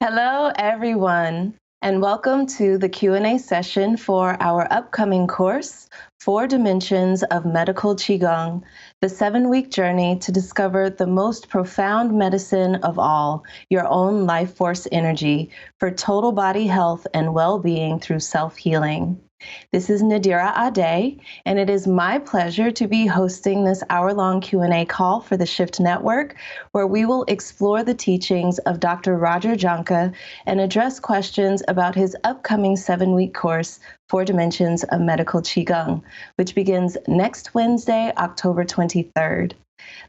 Hello, everyone, and welcome to the Q&A session for our upcoming course, Four Dimensions of Medical Qigong, the 7-week journey to discover the most profound medicine of all, your own life force energy, for total body health and well-being through self-healing. This is Nadira Ade, and it is my pleasure to be hosting this hour-long Q&A call for the Shift Network, where we will explore the teachings of Dr. Roger Jahnke and address questions about his upcoming 7-week course, Four Dimensions of Medical Qigong, which begins next Wednesday, October 23rd.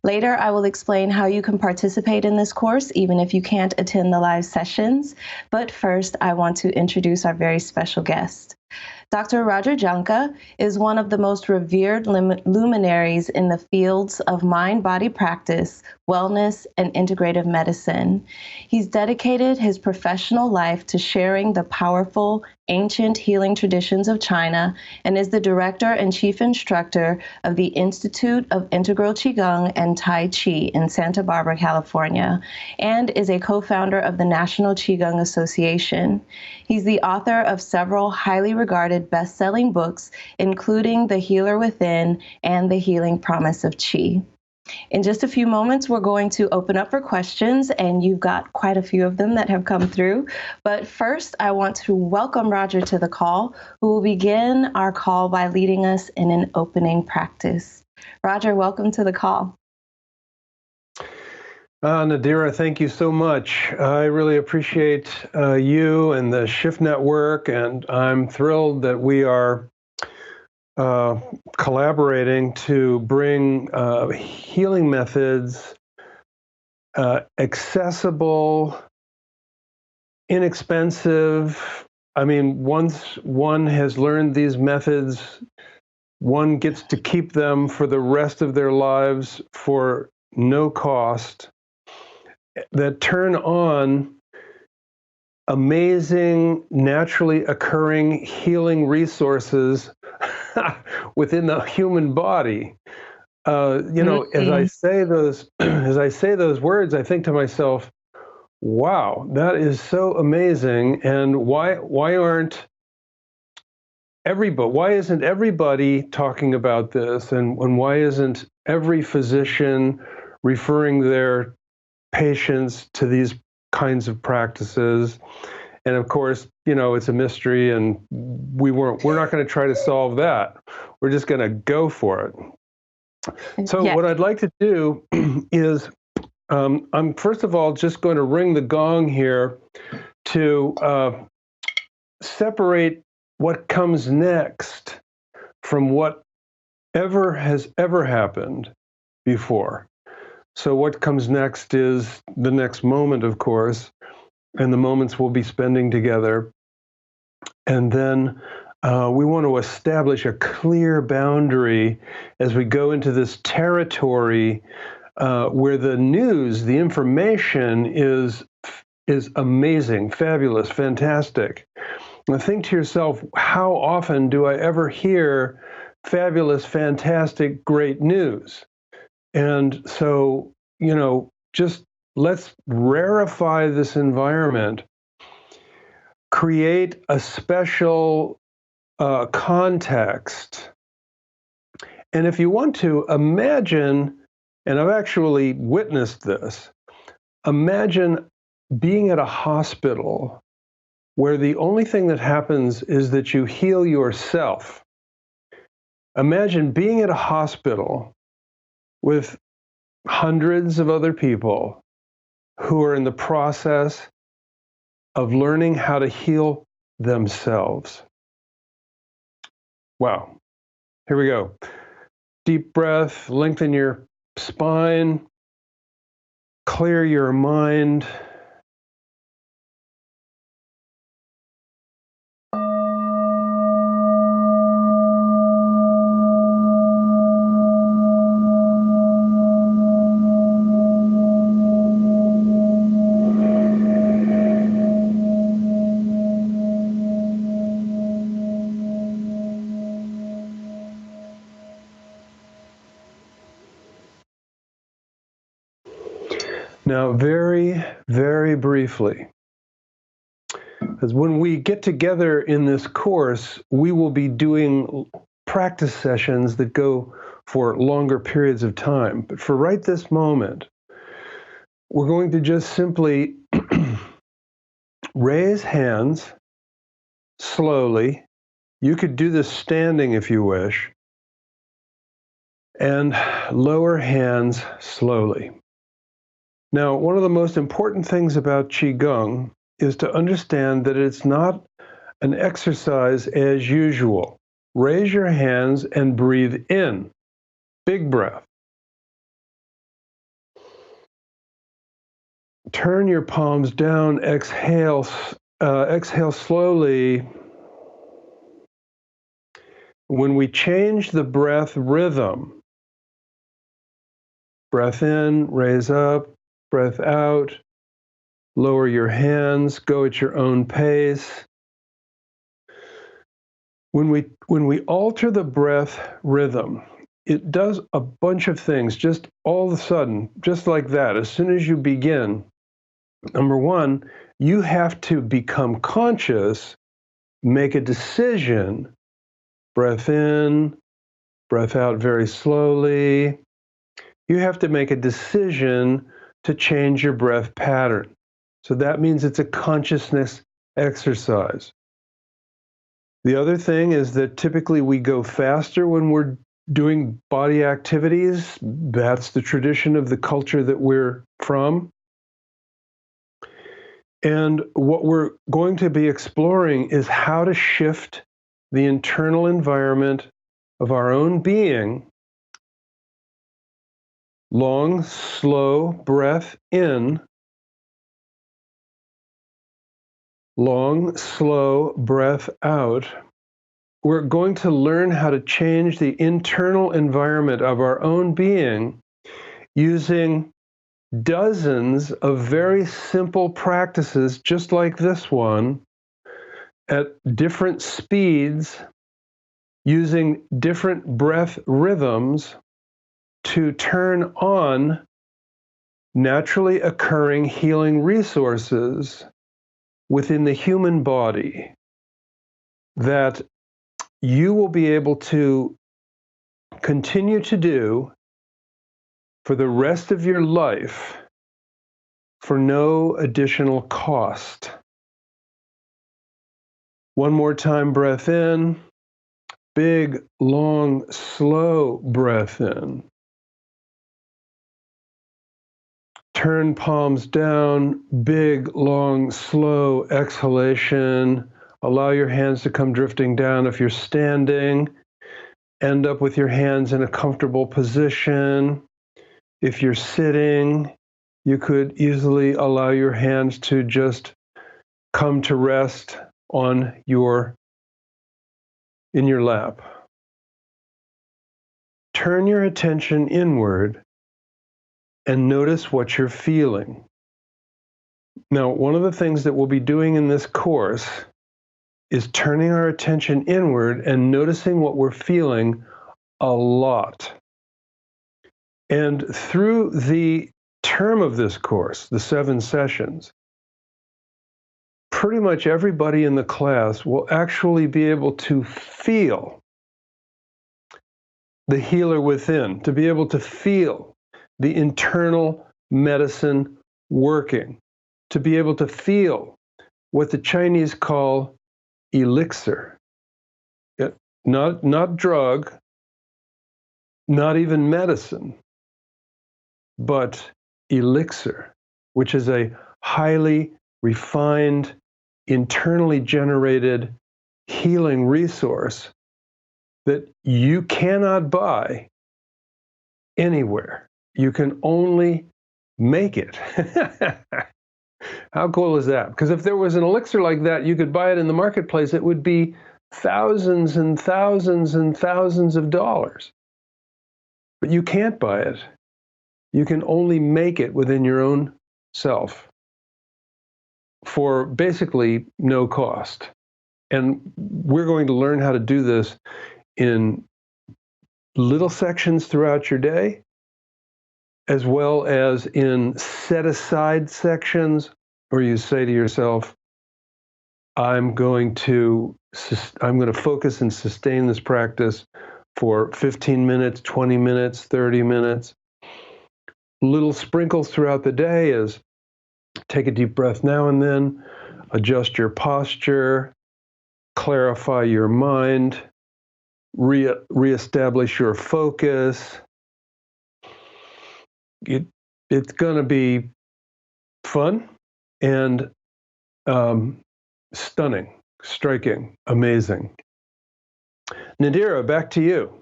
Later, I will explain how you can participate in this course, even if you can't attend the live sessions. But first, I want to introduce our very special guest. Dr. Roger Jahnke is one of the most revered luminaries in the fields of mind-body practice, wellness, and integrative medicine. He's dedicated his professional life to sharing the powerful, ancient healing traditions of China and is the director and chief instructor of the Institute of Integral Qigong and Tai Chi in Santa Barbara, California, and is a co-founder of the National Qigong Association. He's the author of several highly regarded best-selling books, including The Healer Within and The Healing Promise of Qi. In just a few moments, we're going to open up for questions, and you've got quite a few of them that have come through. But first, I want to welcome Roger to the call, who will begin our call by leading us in an opening practice. Roger, welcome to the call. Nadira, thank you so much. I really appreciate you and the Shift Network, and I'm thrilled that we are collaborating to bring healing methods, accessible, inexpensive. I mean, once one has learned these methods, one gets to keep them for the rest of their lives for no cost, that turn on amazing, naturally occurring healing resources within the human body. As I say those, as I say those words, I think to myself, "Wow, that is so amazing!" And why isn't everybody talking about this? And why isn't every physician referring their patients to these kinds of practices? And of course, it's a mystery, and we're not going to try to solve that. We're just going to go for it. So what I'd like to do is, I'm first of all just going to ring the gong here to separate what comes next from whatever has ever happened before. So what comes next is the next moment, of course, and the moments we'll be spending together. And then we want to establish a clear boundary as we go into this territory where the news, the information is amazing, fabulous, fantastic. And think to yourself, how often do I ever hear fabulous, fantastic, great news? And so, just let's rarefy this environment, create a special context. And if you want to imagine, and I've actually witnessed this, imagine being at a hospital where the only thing that happens is that you heal yourself. Imagine being at a hospital with hundreds of other people who are in the process of learning how to heal themselves. Wow. Here we go. Deep breath, lengthen your spine, clear your mind. Now, very, very briefly, Because when we get together in this course, we will be doing practice sessions that go for longer periods of time. But for right this moment, we're going to just simply raise hands slowly. You could do this standing if you wish, and lower hands slowly. Now, one of the most important things about Qigong is to understand that it's not an exercise as usual. Raise your hands and breathe in. Big breath. Turn your palms down, exhale slowly. When we change the breath rhythm, breath in, raise up, breath out, lower your hands, go at your own pace. When we alter the breath rhythm, it does a bunch of things just all of a sudden, just like that. As soon as you begin, number one, you have to become conscious, make a decision, breath in, breath out very slowly. You have to make a decision to change your breath pattern. So that means it's a consciousness exercise. The other thing is that typically we go faster when we're doing body activities. That's the tradition of the culture that we're from. And what we're going to be exploring is how to shift the internal environment of our own being. Long, slow breath in. Long, slow breath out. We're going to learn how to change the internal environment of our own being using dozens of very simple practices, just like this one, at different speeds, using different breath rhythms to turn on naturally occurring healing resources within the human body that you will be able to continue to do for the rest of your life for no additional cost. One more time, breath in. Big, long, slow breath in. Turn palms down. Big, long, slow exhalation. Allow your hands to come drifting down. If you're standing, end up with your hands in a comfortable position. If you're sitting, you could easily allow your hands to just come to rest in your lap. Turn your attention inward and notice what you're feeling. Now, one of the things that we'll be doing in this course is turning our attention inward and noticing what we're feeling a lot. And through the term of this course, the 7 sessions, pretty much everybody in the class will actually be able to feel the healer within, to be able to feel the internal medicine working, to be able to feel what the Chinese call elixir. Not drug, not even medicine, but elixir, which is a highly refined, internally generated healing resource that you cannot buy anywhere. You can only make it. How cool is that? Because if there was an elixir like that, you could buy it in the marketplace, it would be thousands and thousands and thousands of dollars. But you can't buy it. You can only make it within your own self for basically no cost. And we're going to learn how to do this in little sections throughout your day, as well as in set-aside sections where you say to yourself, I'm going to focus and sustain this practice for 15 minutes, 20 minutes, 30 minutes. Little sprinkles throughout the day is take a deep breath now and then, adjust your posture, clarify your mind, reestablish your focus. It's going to be fun and stunning, striking, amazing. Nadira, back to you.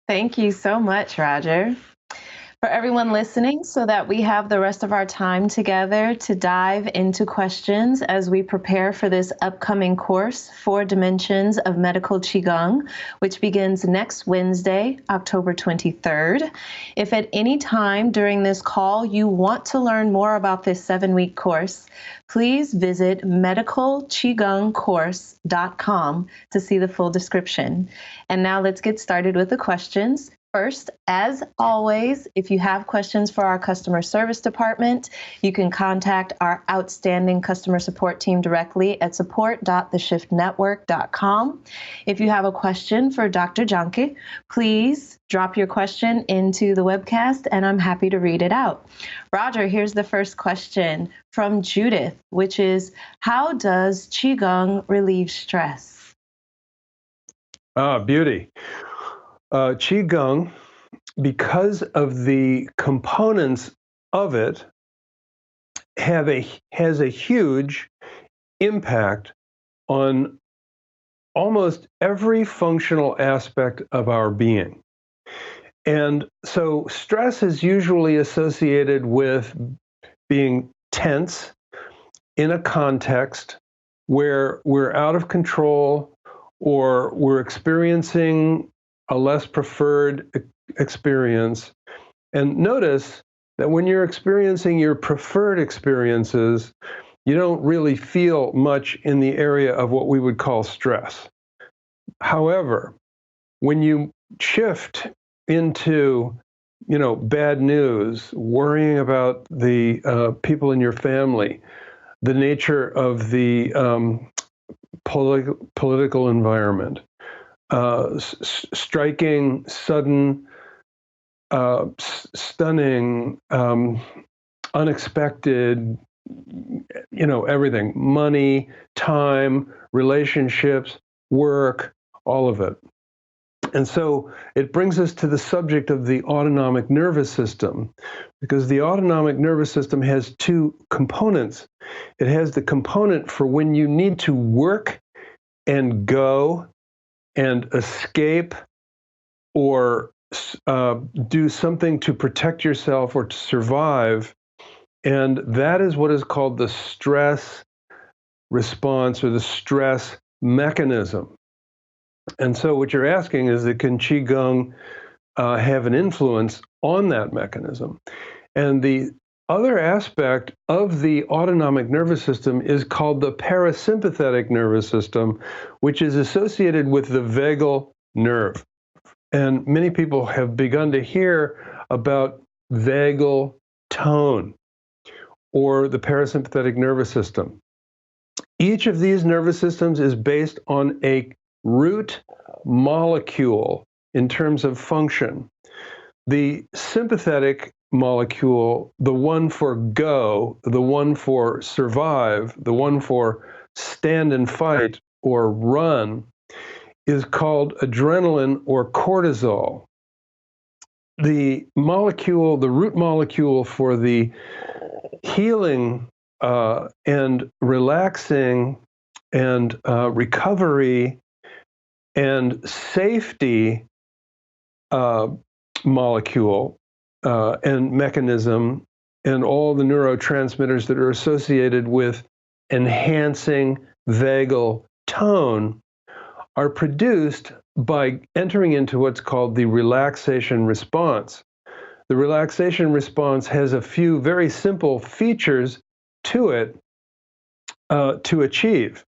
Thank you so much, Roger. For everyone listening, so that we have the rest of our time together to dive into questions as we prepare for this upcoming course, 4 Dimensions of Medical Qigong, which begins next Wednesday, October 23rd. If at any time during this call you want to learn more about this 7-week course, please visit medicalqigongcourse.com to see the full description. And now let's get started with the questions. First, as always, if you have questions for our customer service department, you can contact our outstanding customer support team directly at support.theshiftnetwork.com. If you have a question for Dr. Jahnke, please drop your question into the webcast and I'm happy to read it out. Roger, here's the first question from Judith, which is, how does Qigong relieve stress? Beauty. Qigong, because of the components of it, has a huge impact on almost every functional aspect of our being. And so stress is usually associated with being tense in a context where we're out of control or we're experiencing a less preferred experience. And notice that when you're experiencing your preferred experiences, you don't really feel much in the area of what we would call stress. However, when you shift into, bad news, worrying about the people in your family, the nature of the political environment, striking, sudden, stunning, unexpected, everything, money, time, relationships, work, all of it. And so it brings us to the subject of the autonomic nervous system, because the autonomic nervous system has 2 components. It has the component for when you need to work and go and escape or do something to protect yourself or to survive. And that is what is called the stress response or the stress mechanism. And so what you're asking is that can Qigong have an influence on that mechanism? And the other aspect of the autonomic nervous system is called the parasympathetic nervous system, which is associated with the vagal nerve. And many people have begun to hear about vagal tone or the parasympathetic nervous system. Each of these nervous systems is based on a root molecule in terms of function. The sympathetic molecule, the one for go, the one for survive, the one for stand and fight or run, is called adrenaline or cortisol. The molecule, the root molecule for the healing and relaxing and recovery and safety molecule and mechanism and all the neurotransmitters that are associated with enhancing vagal tone are produced by entering into what's called the relaxation response. The relaxation response has a few very simple features to it to achieve.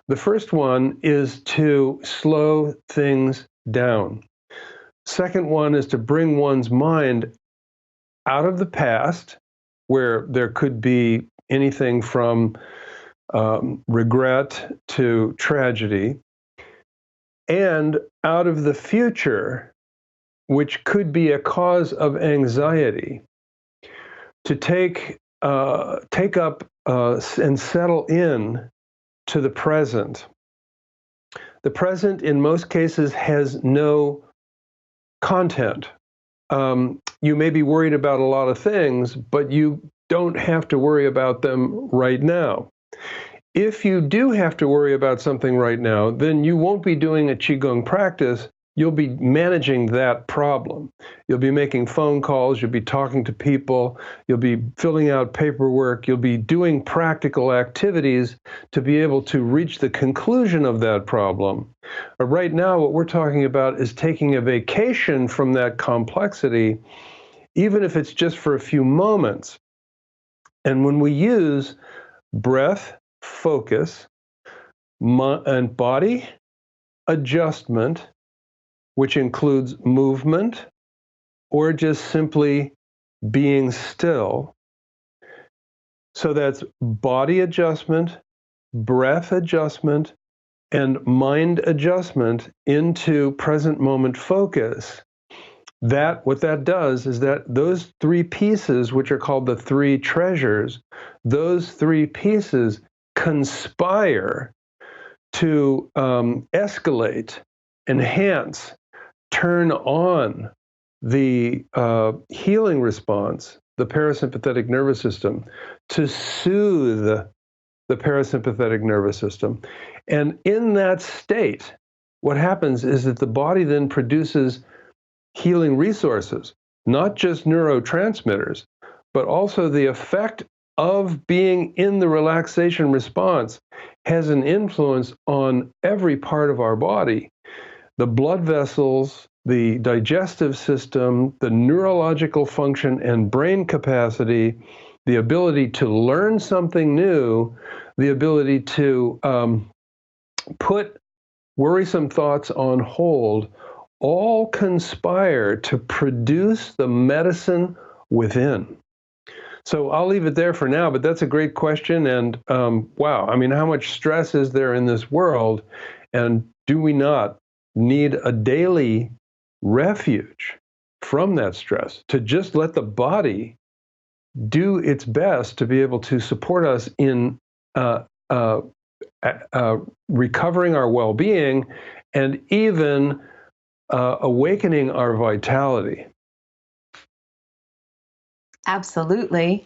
The first one is to slow things down. Second one is to bring one's mind out of the past, where there could be anything from regret to tragedy, and out of the future, which could be a cause of anxiety, to take up and settle in to the present. The present, in most cases, has no content. You may be worried about a lot of things, but you don't have to worry about them right now. If you do have to worry about something right now, then you won't be doing a Qigong practice. You'll be managing that problem. You'll be making phone calls, you'll be talking to people, you'll be filling out paperwork, you'll be doing practical activities to be able to reach the conclusion of that problem. But right now, what we're talking about is taking a vacation from that complexity, even if it's just for a few moments. And when we use breath, focus, and body adjustment, which includes movement or just simply being still. So that's body adjustment, breath adjustment, and mind adjustment into present moment focus. What that does is that those three pieces, which are called the three treasures, those three pieces conspire to escalate, enhance, turn on the healing response, the parasympathetic nervous system, to soothe the parasympathetic nervous system. And in that state, what happens is that the body then produces healing resources, not just neurotransmitters, but also the effect of being in the relaxation response has an influence on every part of our body. The blood vessels, the digestive system, the neurological function and brain capacity, the ability to learn something new, the ability to put worrisome thoughts on hold, all conspire to produce the medicine within. So I'll leave it there for now, but that's a great question. And wow, I mean, how much stress is there in this world? And do we not need a daily refuge from that stress to just let the body do its best to be able to support us in recovering our well-being and even awakening our vitality? Absolutely.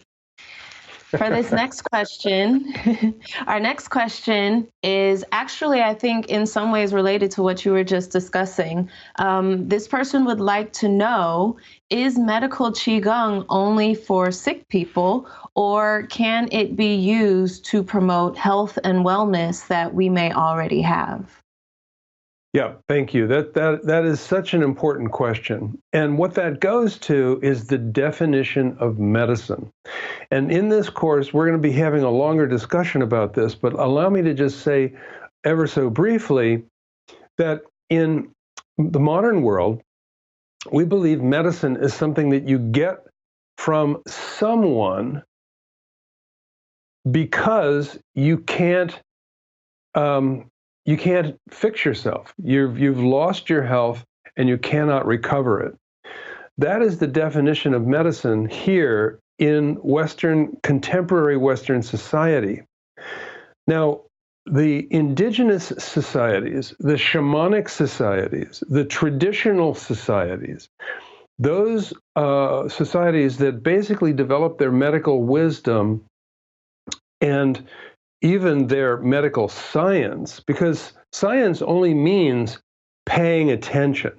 For this next question, our next question is actually, I think, in some ways related to what you were just discussing. This person would like to know, is medical Qigong only for sick people, or can it be used to promote health and wellness that we may already have? Yeah, thank you. That is such an important question. And what that goes to is the definition of medicine. And in this course, we're going to be having a longer discussion about this, but allow me to just say ever so briefly that in the modern world, we believe medicine is something that you get from someone because you can't fix yourself. You've lost your health and you cannot recover it. That is the definition of medicine here in contemporary Western society. Now, the indigenous societies, the shamanic societies, the traditional societies, those societies that basically develop their medical wisdom and even their medical science, because science only means paying attention.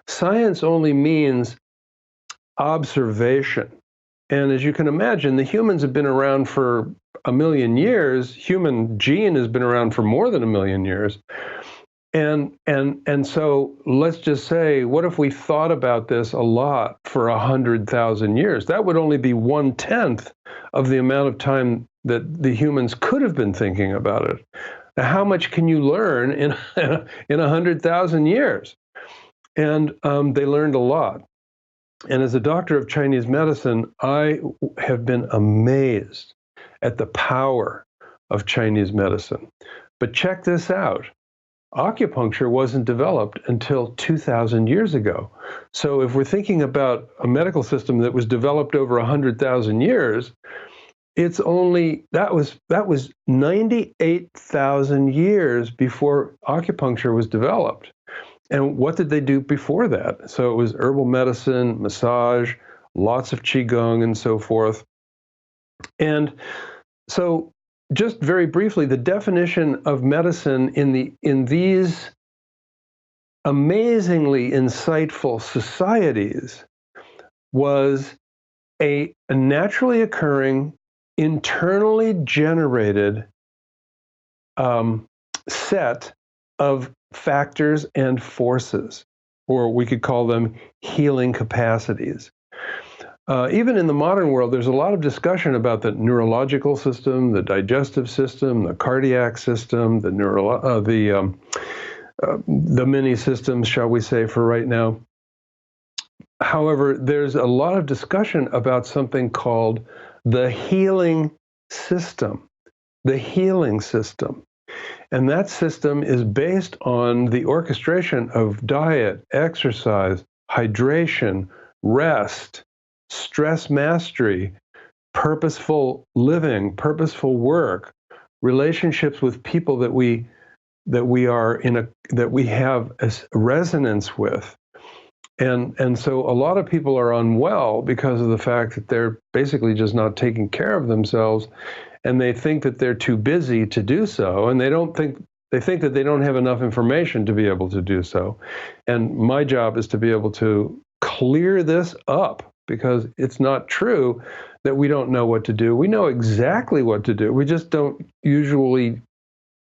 Science only means observation. And as you can imagine, the humans have been around for 1 million years. Human gene has been around for more than 1 million years. And so let's just say, what if we thought about this a lot for 100,000 years? That would only be 1/10 of the amount of time that the humans could have been thinking about it. Now, how much can you learn in 100,000 years? And they learned a lot. And as a doctor of Chinese medicine, I have been amazed at the power of Chinese medicine. But check this out. Acupuncture wasn't developed until 2,000 years ago. So if we're thinking about a medical system that was developed over 100,000 years, it's only, that was 98,000 years before acupuncture was developed. And what did they do before that? So it was herbal medicine, massage, lots of Qigong and so forth. And so just very briefly, the definition of medicine in these amazingly insightful societies was a naturally occurring, internally generated set of factors and forces, or we could call them healing capacities. Even in the modern world, there's a lot of discussion about the neurological system, the digestive system, the cardiac system, the many systems, shall we say, for right now. However, there's a lot of discussion about something called the healing system. The healing system. And that system is based on the orchestration of diet, exercise, hydration, rest, stress mastery, purposeful living, purposeful work, relationships with people that we have a resonance with. And so a lot of people are unwell because of the fact that they're basically just not taking care of themselves, and they think that they're too busy to do so, and they think that they don't have enough information to be able to do so. And my job is to be able to clear this up, because it's not true that we don't know what to do. We know exactly what to do. We just don't usually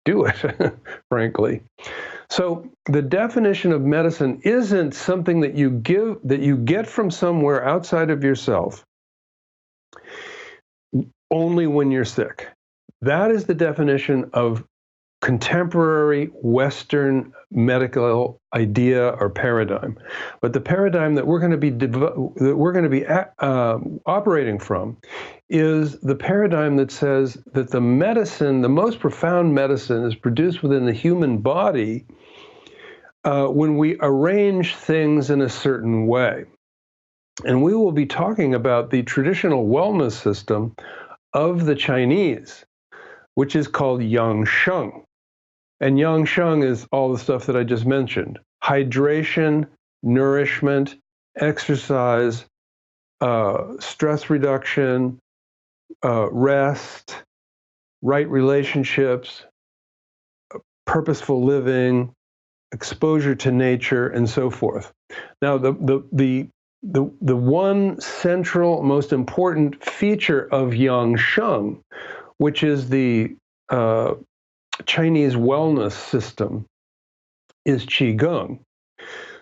do it, frankly. So the definition of medicine isn't something that you get from somewhere outside of yourself only when you're sick. That is the definition of contemporary Western medical idea or paradigm. But the paradigm that we're going to be operating from is the paradigm that says that the medicine, the most profound medicine, is produced within the human body when we arrange things in a certain way. And we will be talking about the traditional wellness system of the Chinese, which is called Yang Sheng. And Yang Sheng is all the stuff that I just mentioned: hydration, nourishment, exercise, stress reduction, rest, right relationships, purposeful living, exposure to nature, and so forth. Now, the one central, most important feature of Yang Sheng, which is the Chinese wellness system, is Qigong.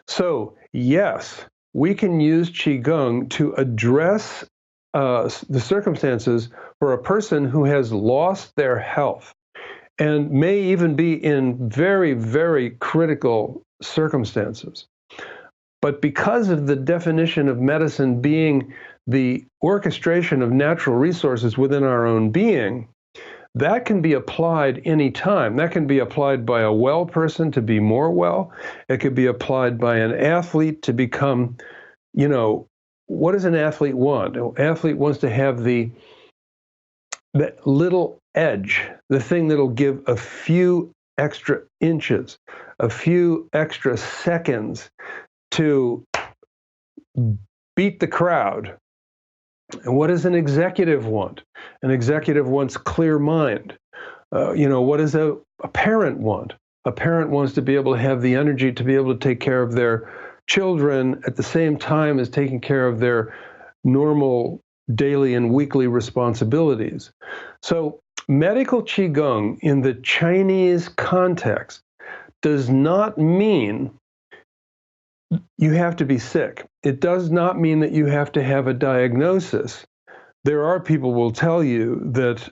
So, yes, we can use Qigong to address the circumstances for a person who has lost their health and may even be in very, very critical circumstances. But because of the definition of medicine being the orchestration of natural resources within our own being, that can be applied anytime. That can be applied by a well person to be more well. It could be applied by an athlete to become, what does an athlete want? An athlete wants to have that little edge, the thing that'll give a few extra inches, a few extra seconds to beat the crowd. And what does an executive want? An executive wants clear mind. What does a parent want? A parent wants to be able to have the energy to be able to take care of their children at the same time as taking care of their normal daily and weekly responsibilities. So medical Qigong in the Chinese context does not mean you have to be sick. It does not mean that you have to have a diagnosis. There are people who will tell you that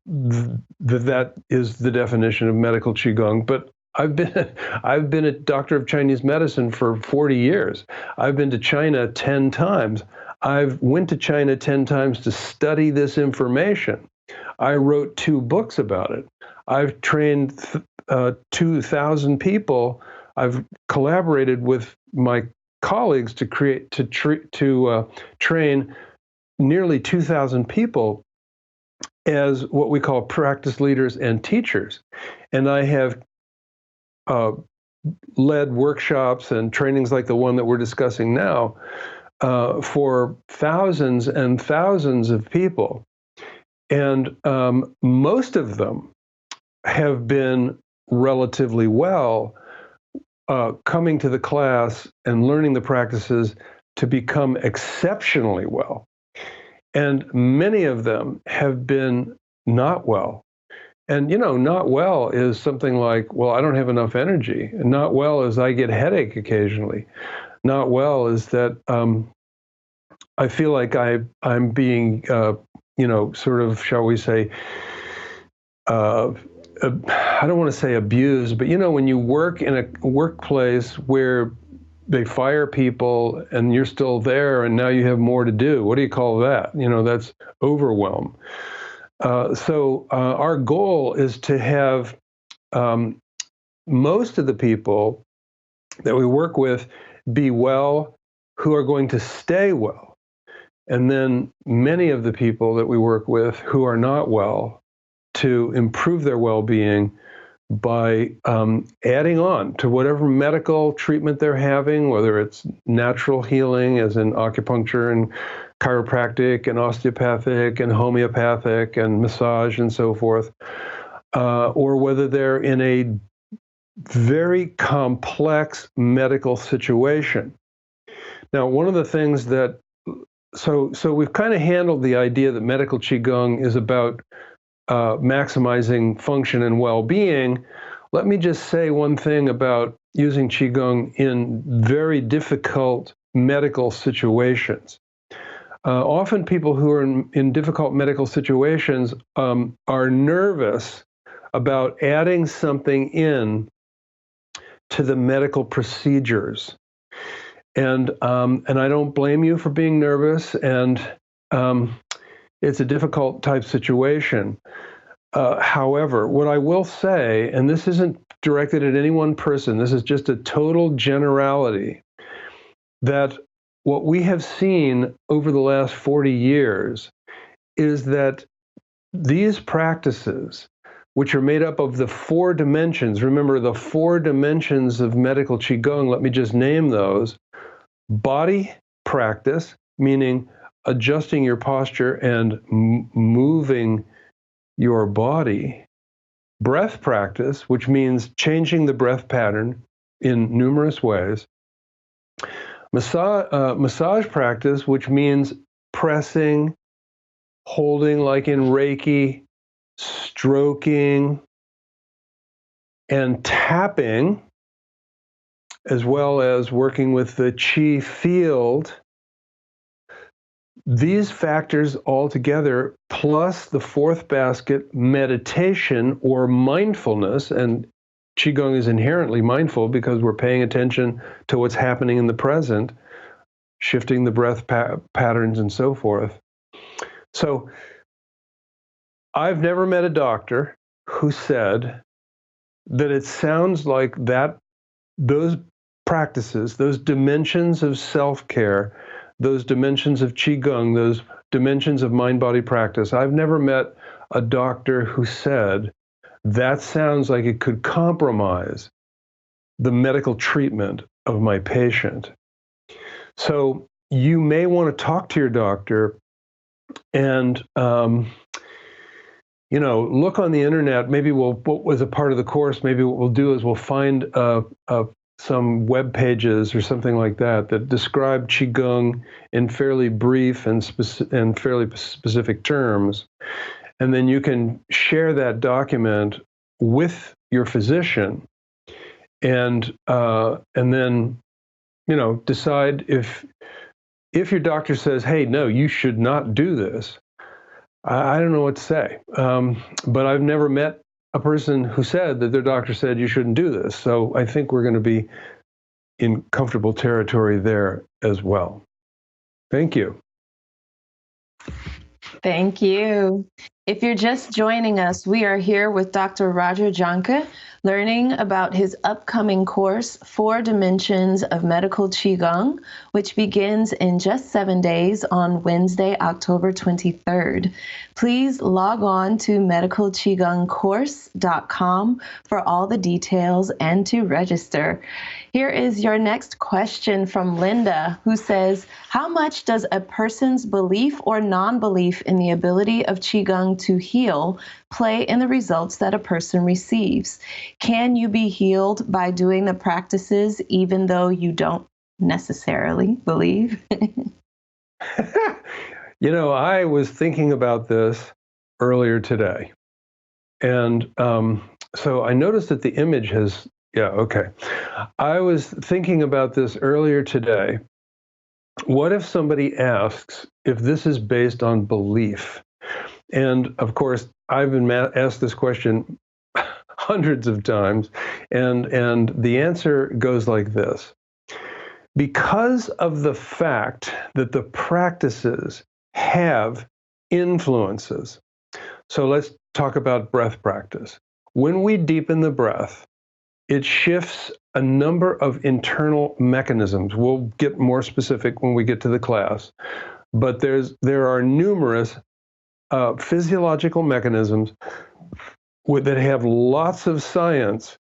that is the definition of medical Qigong, but I've been a doctor of Chinese medicine for 40 years. I've been to China 10 times. I've went to China 10 times to study this information. I wrote 2 books about it. I've trained 2,000 people. I've collaborated with my colleagues to train nearly 2,000 people as what we call practice leaders and teachers. And I have led workshops and trainings like the one that we're discussing now for thousands and thousands of people. And most of them have been relatively well, coming to the class and learning the practices to become exceptionally well. And many of them have been not well. And, not well is something like, well, I don't have enough energy. And not well is I get headache occasionally. Not well is that I feel like I'm being, sort of, shall we say, I don't want to say abused, but, when you work in a workplace where they fire people and you're still there and now you have more to do, what do you call that? That's overwhelm. So our goal is to have most of the people that we work with be well, who are going to stay well. And then many of the people that we work with who are not well, to improve their well-being by adding on to whatever medical treatment they're having, whether it's natural healing, as in acupuncture and chiropractic and osteopathic and homeopathic and massage and so forth, or whether they're in a very complex medical situation. Now, one of the things that, so we've kind of handled the idea that medical Qigong is about maximizing function and well-being. Let me just say one thing about using Qigong in very difficult medical situations. Often people who are in difficult medical situations are nervous about adding something in to the medical procedures. And I don't blame you for being nervous, and it's a difficult type situation. However, what I will say, and this isn't directed at any one person, this is just a total generality, that what we have seen over the last 40 years is that these practices, which are made up of the 4 dimensions, remember the 4 dimensions of medical Qigong, let me just name those: body practice, meaning adjusting your posture and moving your body; breath practice, which means changing the breath pattern in numerous ways; massage practice, which means pressing, holding like in Reiki, stroking, and tapping, as well as working with the Qi field. These factors all together, plus the 4th basket, meditation or mindfulness, and Qigong is inherently mindful because we're paying attention to what's happening in the present, shifting the breath patterns and so forth. So I've never met a doctor who said that it sounds like that those practices, those dimensions of self-care, those dimensions of Qigong, those dimensions of mind-body practice, I've never met a doctor who said that sounds like it could compromise the medical treatment of my patient. So you may want to talk to your doctor and look on the internet. Maybe what was a part of the course, maybe what we'll do is we'll find some web pages or something like that describe Qigong in fairly brief and fairly specific terms. And then you can share that document with your physician and then, decide if your doctor says, hey, no, you should not do this. I don't know what to say. But I've never met a person who said that their doctor said you shouldn't do this. So I think we're going to be in comfortable territory there as well. Thank you. Thank you. If you're just joining us, we are here with Dr. Roger Jahnke, learning about his upcoming course, 4 Dimensions of Medical Qigong, which begins in just 7 days on Wednesday, October 23rd. Please log on to medicalqigongcourse.com for all the details and to register. Here is your next question from Linda, who says, how much does a person's belief or non-belief in the ability of Qigong to heal play in the results that a person receives? Can you be healed by doing the practices even though you don't necessarily believe? You know, I was thinking about this earlier today. And so I noticed that the image has, I was thinking about this earlier today. What if somebody asks if this is based on belief? And of course, I've been asked this question hundreds of times, and the answer goes like this. Because of the fact that the practices have influences. So let's talk about breath practice. When we deepen the breath, it shifts a number of internal mechanisms. We'll get more specific when we get to the class, but there are numerous physiological mechanisms that have lots of science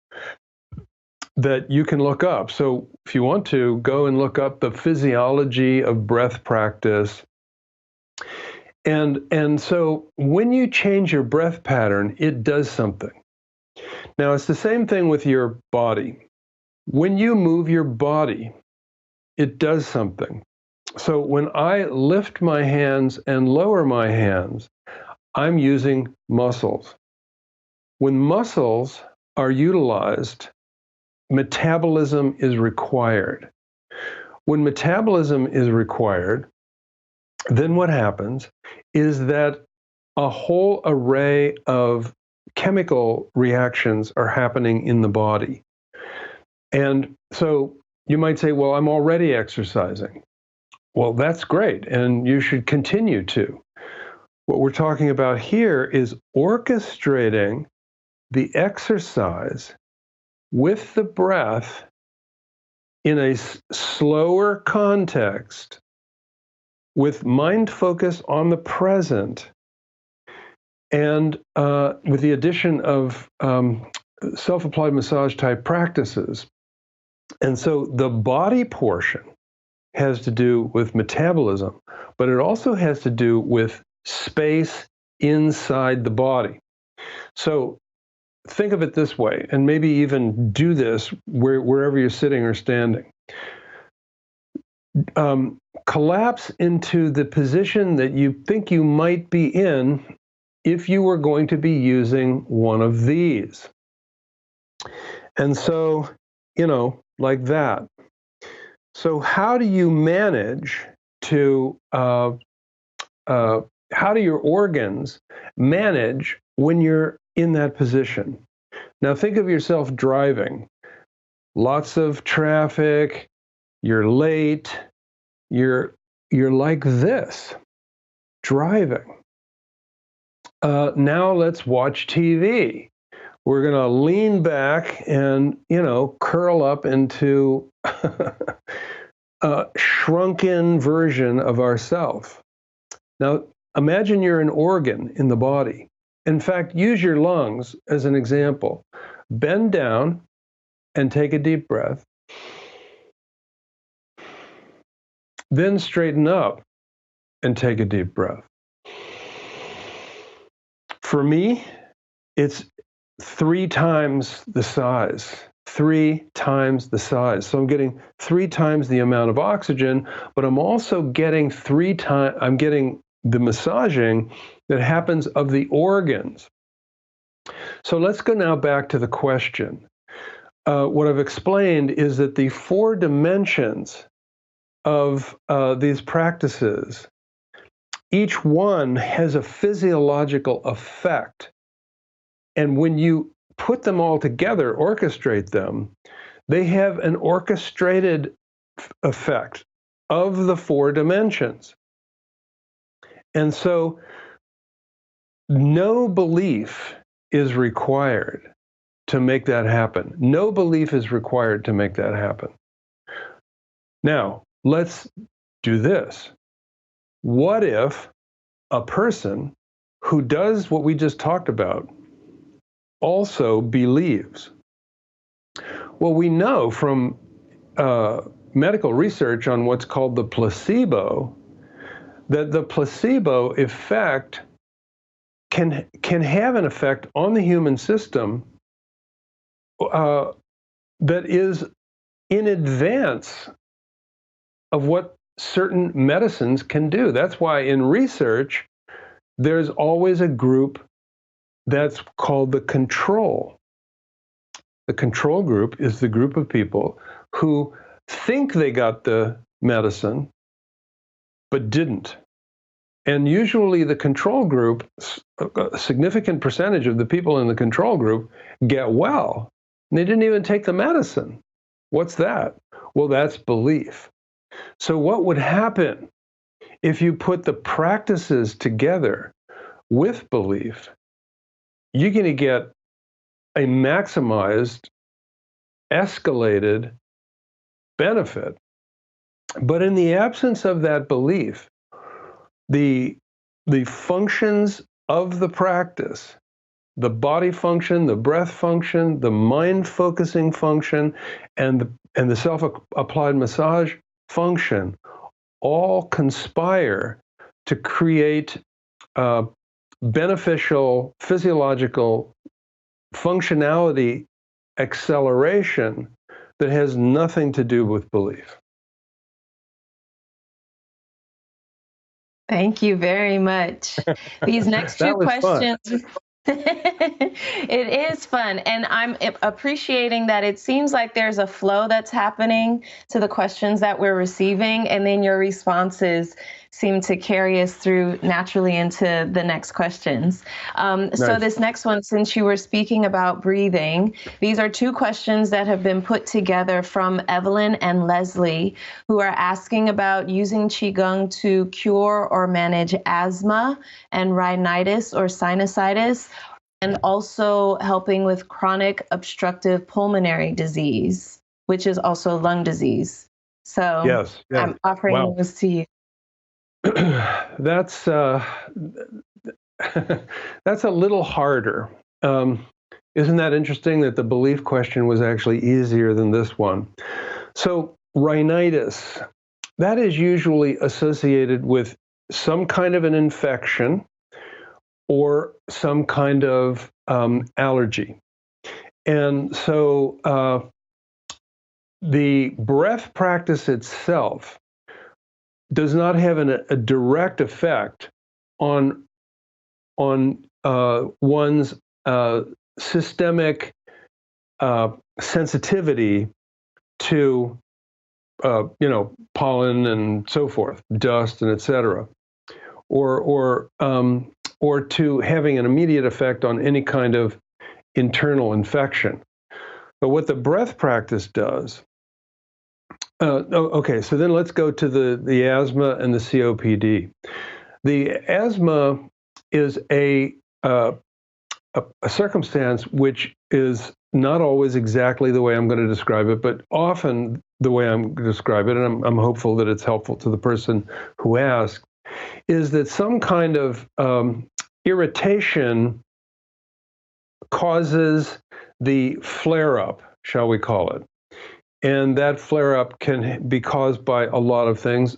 that you can look up. So if you want to, go and look up the physiology of breath practice. And so when you change your breath pattern, it does something. Now, it's the same thing with your body. When you move your body, it does something. So when I lift my hands and lower my hands, I'm using muscles. When muscles are utilized, metabolism is required. When metabolism is required, then what happens is that a whole array of chemical reactions are happening in the body. And so you might say, well, I'm already exercising. Well, that's great, and you should continue to. What we're talking about here is orchestrating the exercise with the breath in a slower context, with mind focus on the present, and with the addition of self-applied massage type practices. And so the body portion has to do with metabolism, but it also has to do with space inside the body. So think of it this way, and maybe even do this wherever you're sitting or standing. Collapse into the position that you think you might be in if you were going to be using one of these. And so, like that. So how do you manage to, how do your organs manage when you're in that position? Now think of yourself driving. Lots of traffic, you're late, you're like this, driving. Now let's watch TV. We're going to lean back and, curl up into a shrunken version of ourself. Now, imagine you're an organ in the body. In fact, use your lungs as an example. Bend down and take a deep breath. Then straighten up and take a deep breath. For me, it's 3 times the size. 3 times the size. So I'm getting 3 times the amount of oxygen, but I'm also getting I'm getting the massaging that happens of the organs. So let's go now back to the question. What I've explained is that the 4 dimensions of these practices, each one has a physiological effect. And when you put them all together, orchestrate them, they have an orchestrated effect of the 4 dimensions. And so no belief is required to make that happen. No belief is required to make that happen. Now, let's do this. What if a person who does what we just talked about also believes? Well, we know from medical research on what's called the placebo, that the placebo effect can have an effect on the human system that is in advance of what certain medicines can do. That's why in research, there's always a group that's called the control. The control group is the group of people who think they got the medicine, but didn't. And usually the control group, a significant percentage of the people in the control group get well. And they didn't even take the medicine. What's that? Well, that's belief. So what would happen if you put the practices together with belief? You're going to get a maximized, escalated benefit. But in the absence of that belief, the functions of the practice, the body function, the breath function, the mind focusing function, and the self-applied massage function all conspire to create beneficial physiological functionality acceleration that has nothing to do with belief. Thank you very much. These next two questions. It is fun, and I'm appreciating that it seems like there's a flow that's happening to the questions that we're receiving, and then your responses seem to carry us through naturally into the next questions. Nice. So this next one, since you were speaking about breathing, these are two questions that have been put together from Evelyn and Leslie, who are asking about using Qigong to cure or manage asthma and rhinitis or sinusitis, and also helping with chronic obstructive pulmonary disease, which is also lung disease. So yes. I'm offering those to you. That's a little harder. Isn't that interesting that the belief question was actually easier than this one? So rhinitis, that is usually associated with some kind of an infection or some kind of allergy. And so the breath practice itself does not have a direct effect on one's systemic sensitivity to pollen and so forth, dust and etc., or to having an immediate effect on any kind of internal infection. But what the breath practice does. Okay, so then let's go to the asthma and the COPD. The asthma is a circumstance which is not always exactly the way I'm going to describe it, but often the way I'm going to describe it, and I'm hopeful that it's helpful to the person who asked, is that some kind of irritation causes the flare-up, shall we call it. And that flare-up can be caused by a lot of things,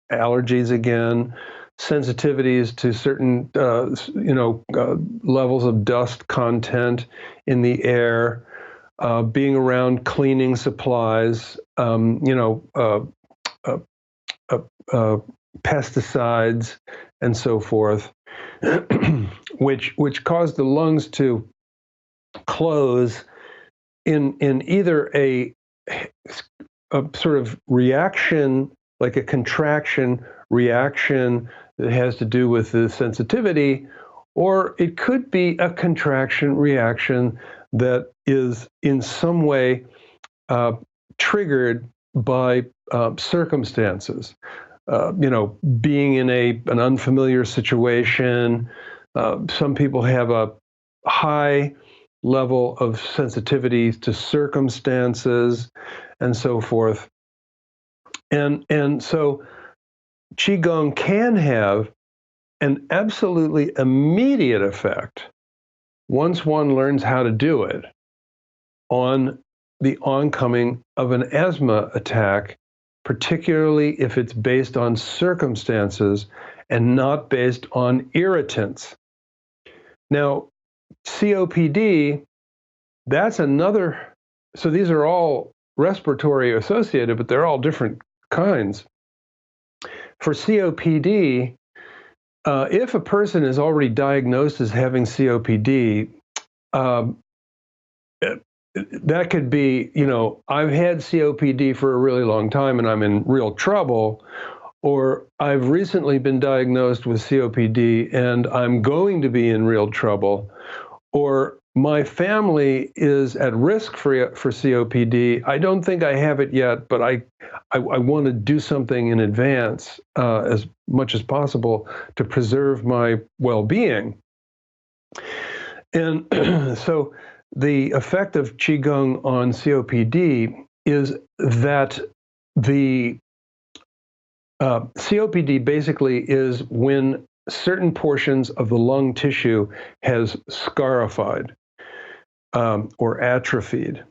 allergies again, sensitivities to certain, levels of dust content in the air, being around cleaning supplies, pesticides, and so forth, which cause the lungs to close in either a sort of reaction, like a contraction reaction that has to do with the sensitivity, or it could be a contraction reaction that is in some way triggered by circumstances. Being in an unfamiliar situation, Some people have a high level of sensitivity to circumstances and so forth. And so Qigong can have an absolutely immediate effect once one learns how to do it on the oncoming of an asthma attack, particularly if it's based on circumstances and not based on irritants. Now, COPD, that's another, so these are all respiratory associated, but they're all different kinds. For COPD, if a person is already diagnosed as having COPD, that could be, I've had COPD for a really long time and I'm in real trouble, or I've recently been diagnosed with COPD and I'm going to be in real trouble, or my family is at risk for COPD. I don't think I have it yet, but I want to do something in advance as much as possible to preserve my well-being. And so the effect of Qigong on COPD is that the COPD basically is when certain portions of the lung tissue has scarified or atrophied.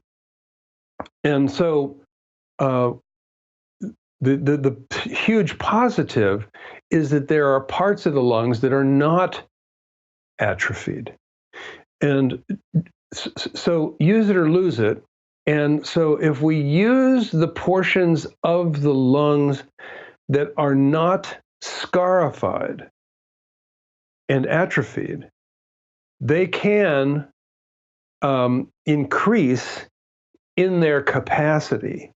And so the huge positive is that there are parts of the lungs that are not atrophied. And so use it or lose it. And so if we use the portions of the lungs that are not scarified and atrophied, they can increase in their capacity.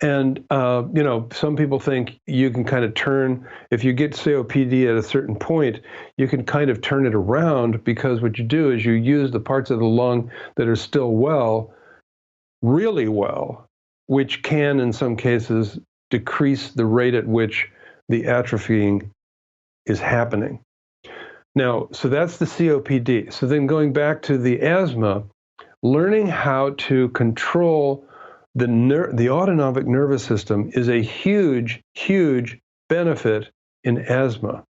And, some people think you can kind of turn, if you get COPD at a certain point, you can kind of turn it around, because what you do is you use the parts of the lung that are still well, really well, which can, in some cases, decrease the rate at which the atrophying is happening. Now, so that's the COPD. So then going back to the asthma, learning how to control the autonomic nervous system is a huge, huge benefit in asthma.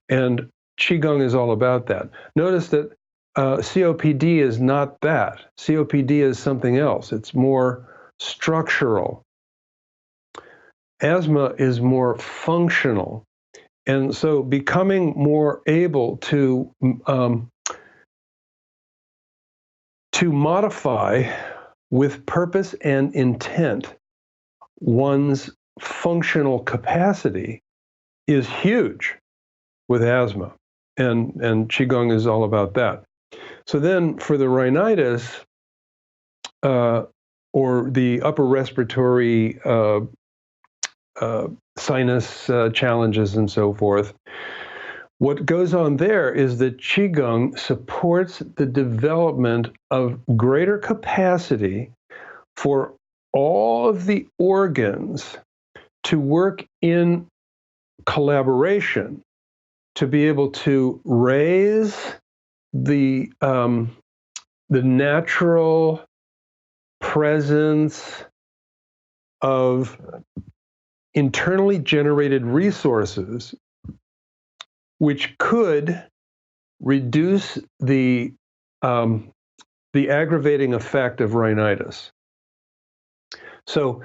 And Qigong is all about that. Notice that COPD is not that. COPD is something else. It's more structural. Asthma is more functional. And so becoming more able to modify with purpose and intent one's functional capacity is huge with asthma. And Qigong is all about that. So then for the rhinitis or the upper respiratory sinus challenges and so forth, what goes on there is that Qigong supports the development of greater capacity for all of the organs to work in collaboration, to be able to raise the natural presence of internally generated resources, which could reduce the aggravating effect of rhinitis. So,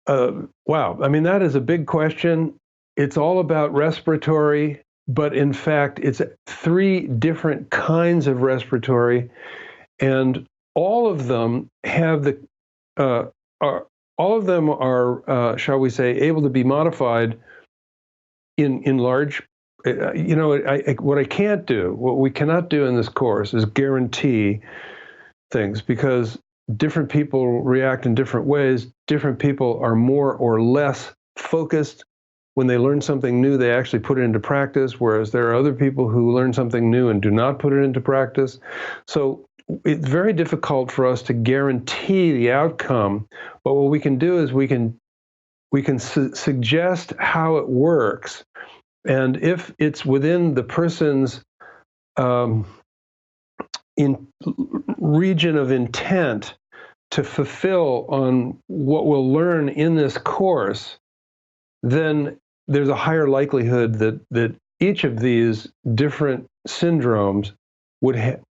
wow, I mean, that is a big question. It's all about respiratory, but in fact, it's 3 different kinds of respiratory, and all of them have all of them are, shall we say, able to be modified in large. What I can't do, what we cannot do in this course is guarantee things, because different people react in different ways. Different people are more or less focused. When they learn something new, they actually put it into practice, whereas there are other people who learn something new and do not put it into practice. So it's very difficult for us to guarantee the outcome, but what we can do is we can suggest how it works. And if it's within the person's um, in region of intent to fulfill on what we'll learn in this course, then there's a higher likelihood that each of these different syndromes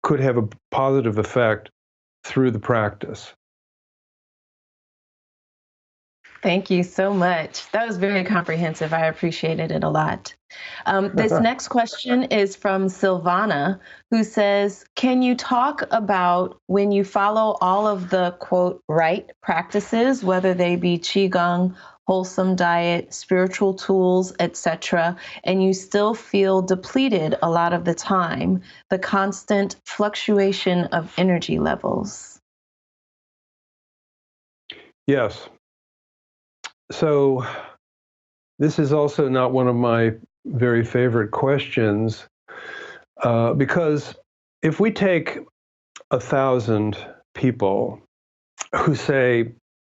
could have a positive effect through the practice. Thank you so much. That was very comprehensive. I appreciated it a lot. This next question is from Silvana, who says, can you talk about when you follow all of the, quote, right practices, whether they be Qigong, wholesome diet, spiritual tools, etc., and you still feel depleted a lot of the time, the constant fluctuation of energy levels? Yes. So this is also not one of my very favorite questions, because if we take 1,000 people who say,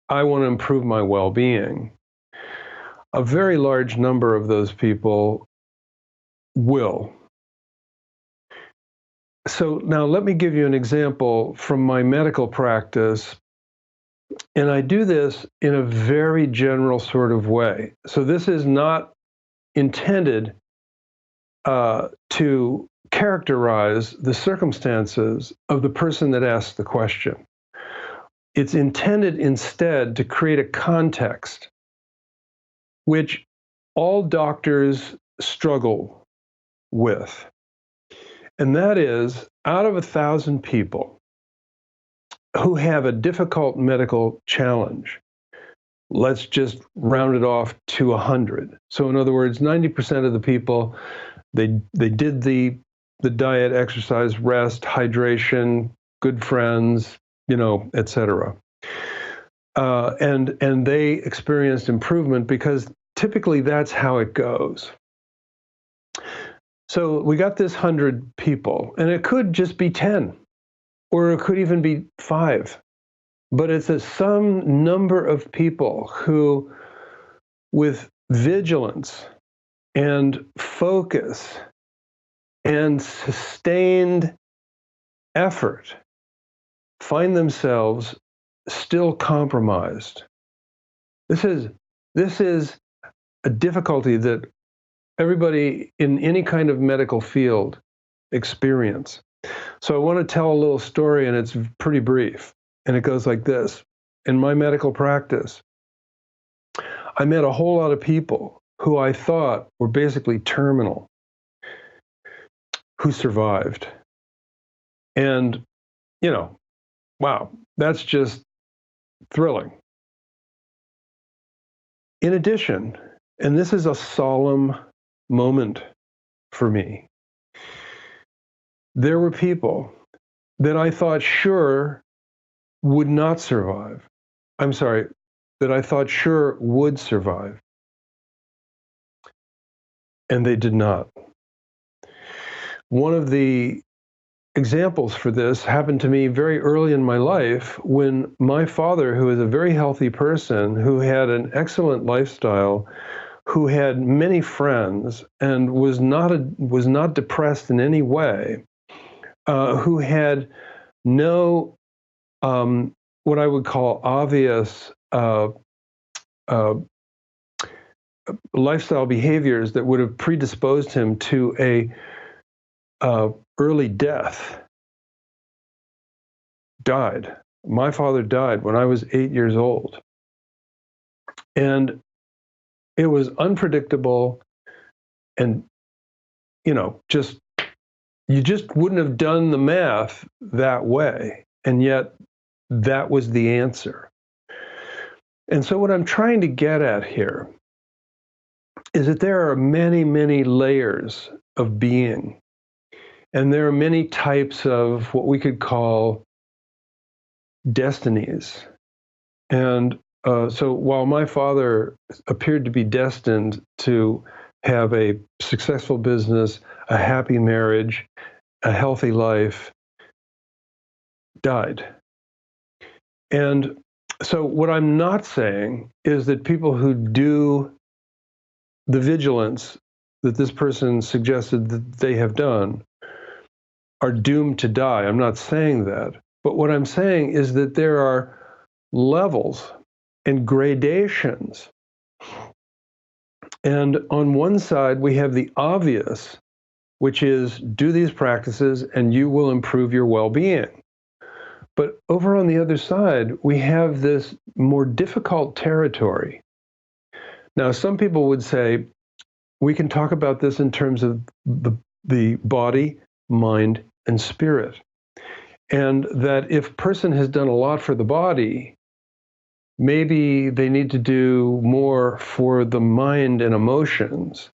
I want to improve my well-being, a very large number of those people will. So now let me give you an example from my medical practice. And I do this in a very general sort of way. So this is not intended to characterize the circumstances of the person that asked the question. It's intended instead to create a context which all doctors struggle with. And that is, out of 1,000 people who have a difficult medical challenge, let's just round it off to 100. So in other words, 90% of the people, they did the diet, exercise, rest, hydration, good friends, etc. And they experienced improvement because typically that's how it goes. So we got this 100 people, and it could just be 10, or it could even be 5. But it's some number of people who, with vigilance and focus and sustained effort, find themselves still compromised. This is a difficulty that everybody in any kind of medical field experience. So I want to tell a little story, and it's pretty brief. And it goes like this. In my medical practice, I met a whole lot of people who I thought were basically terminal, who survived. And, wow, that's just thrilling. In addition, and this is a solemn moment for me, there were people that I thought sure would not survive. I'm sorry, that I thought sure would survive. And they did not. One of the examples for this happened to me very early in my life when my father, who is a very healthy person, who had an excellent lifestyle, who had many friends, and was not depressed in any way, who had no what I would call obvious lifestyle behaviors that would have predisposed him to a early death, died. My father died when I was 8 years old. And it was unpredictable, and you just wouldn't have done the math that way. And yet that was the answer. And so what I'm trying to get at here is that there are many, many layers of being. And there are many types of what we could call destinies. And so while my father appeared to be destined to have a successful business, a happy marriage, a healthy life, died. And so what I'm not saying is that people who do the vigilance that this person suggested that they have done are doomed to die. I'm not saying that. But what I'm saying is that there are levels and gradations. And on one side, we have the obvious, which is do these practices and you will improve your well-being. But over on the other side, we have this more difficult territory. Now, some people would say, we can talk about this in terms of the body, mind, and spirit. And that if a person has done a lot for the body, maybe they need to do more for the mind and emotions,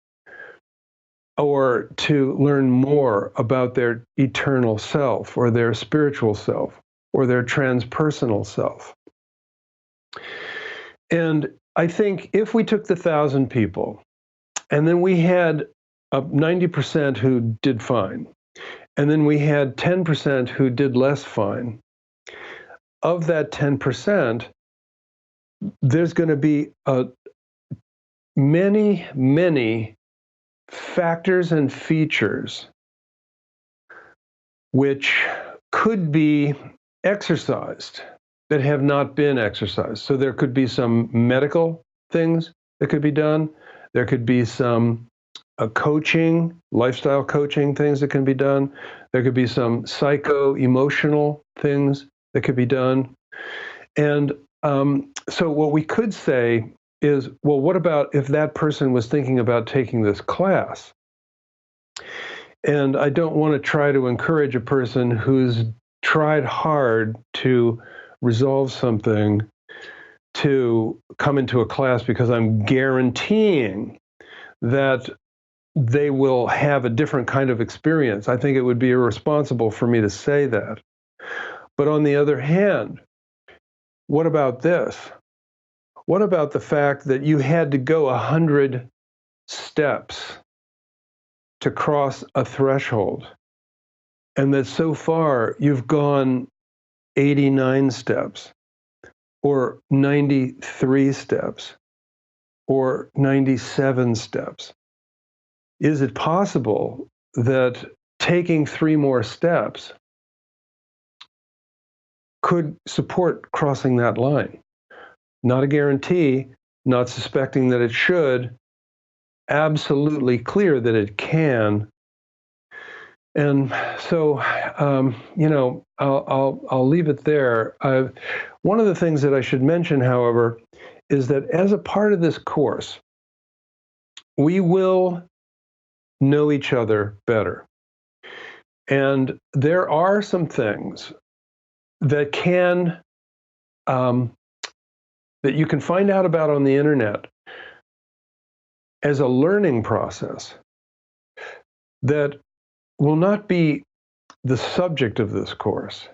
or to learn more about their eternal self, or their spiritual self, or their transpersonal self. And I think if we took the 1,000 people, and then we had 90% who did fine, and then we had 10% who did less fine, of that 10%, there's going to be many, many factors and features which could be exercised that have not been exercised. So there could be some medical things that could be done. There could be some coaching, lifestyle coaching things that can be done. There could be some psycho-emotional things that could be done. And so what we could say is, well, what about if that person was thinking about taking this class? And I don't want to try to encourage a person who's tried hard to resolve something to come into a class, because I'm guaranteeing that they will have a different kind of experience. I think it would be irresponsible for me to say that. But on the other hand, what about this? What about the fact that you had to go 100 steps to cross a threshold, and that so far you've gone 89 steps, or 93 steps, or 97 steps? Is it possible that taking 3 more steps could support crossing that line? Not a guarantee, not suspecting that it should, absolutely clear that it can. And so, I'll leave it there. One of the things that I should mention, however, is that as a part of this course, we will know each other better. And there are some things that that you can find out about on the internet as a learning process that will not be the subject of this course,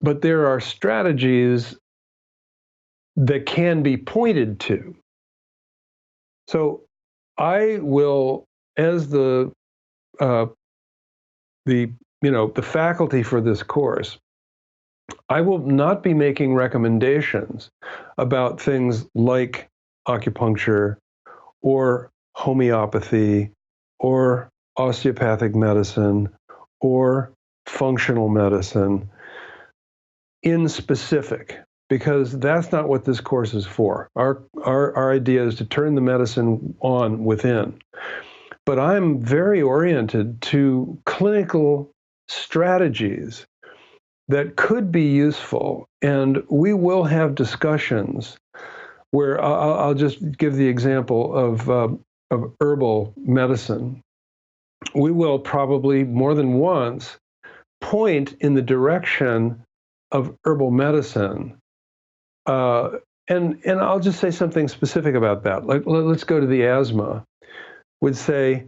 but there are strategies that can be pointed to. So I will, as the faculty for this course, I will not be making recommendations about things like acupuncture or homeopathy or osteopathic medicine or functional medicine in specific, because that's not what this course is for. Our idea is to turn the medicine on within. But I'm very oriented to clinical strategies that could be useful, and we will have discussions where I'll just give the example of herbal medicine. We will probably more than once point in the direction of herbal medicine, and I'll just say something specific about that. Like, let's go to the asthma. Would say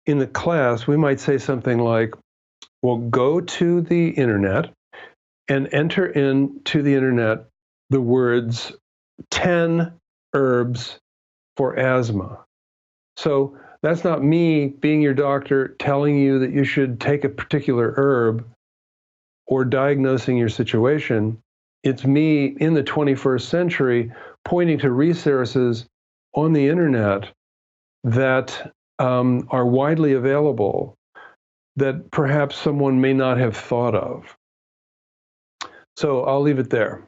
in the class we might say something like, well, go to the internet and enter into the internet the words 10 herbs for asthma. So that's not me being your doctor telling you that you should take a particular herb or diagnosing your situation. It's me in the 21st century pointing to resources on the internet that are widely available that perhaps someone may not have thought of. So I'll leave it there.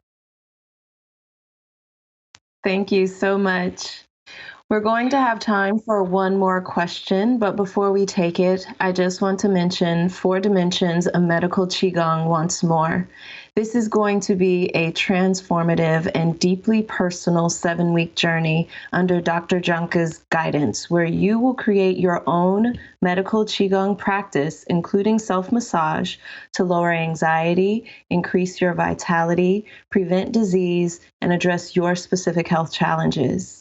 Thank you so much. We're going to have time for one more question, but before we take it, I just want to mention 4 Dimensions of Medical Qigong once more. This is going to be a transformative and deeply personal 7-week journey under Dr. Jahnke's guidance, where you will create your own medical Qigong practice, including self-massage, to lower anxiety, increase your vitality, prevent disease, and address your specific health challenges.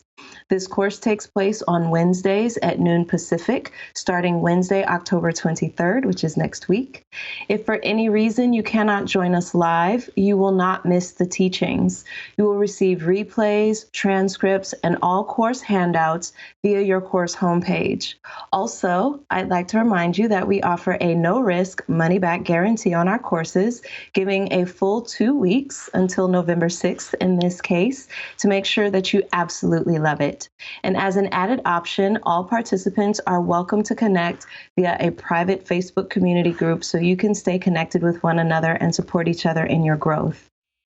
This course takes place on Wednesdays at noon Pacific, starting Wednesday, October 23rd, which is next week. If for any reason you cannot join us live, you will not miss the teachings. You will receive replays, transcripts, and all course handouts via your course homepage. Also, I'd like to remind you that we offer a no-risk, money-back guarantee on our courses, giving a full 2 weeks until November 6th in this case, to make sure that you absolutely love it. And as an added option, all participants are welcome to connect via a private Facebook community group so you can stay connected with one another and support each other in your growth.